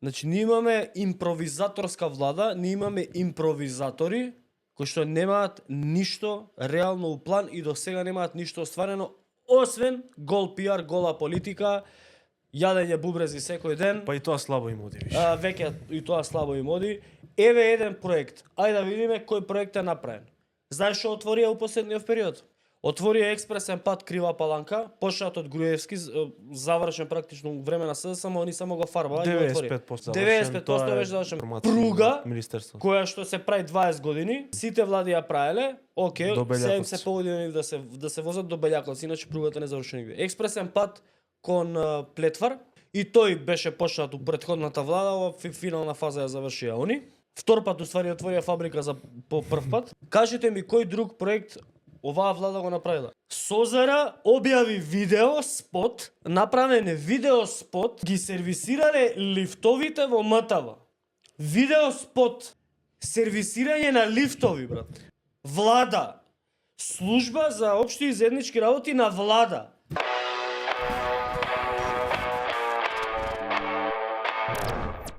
Значи, ние имаме импровизаторска влада, ние имаме импровизатори кои што немаат ништо реално у план и до сега немаат ништо остварено, освен гол пиар, гола политика, јадење бубрези секој ден. Па и тоа слабо им оди више. Веќе и тоа слабо им оди. Еве еден проект. Ајде да видиме кој проект е направен. Знаеш што отворија у последниот период? Отворија експресен пат Крива Паланка, почнат од Груевски, завршен практично време на СДСМ, само они само го фарбаа и го отвори. 95% 95% беше завршен. Пруга, која што се прави 20 години, сите влади ја правеле, окей, сега им се погоди да се возат до Белјаковци, иначе пругата не завршена нигде. Експресен пат кон Плетвар, и тој беше почнат у претходната влада, во финална фаза ја завршија они. Втор пат уствари отворија фабрика за по прв пат. Кажете ми кој друг проект оваа влада го направила? Созара објави видео спот, направен видео спот, ги сервисирале лифтовите во МТВ. Видео спот, сервисирање на лифтови, брат. Влада, служба за општи и заеднички работи на влада.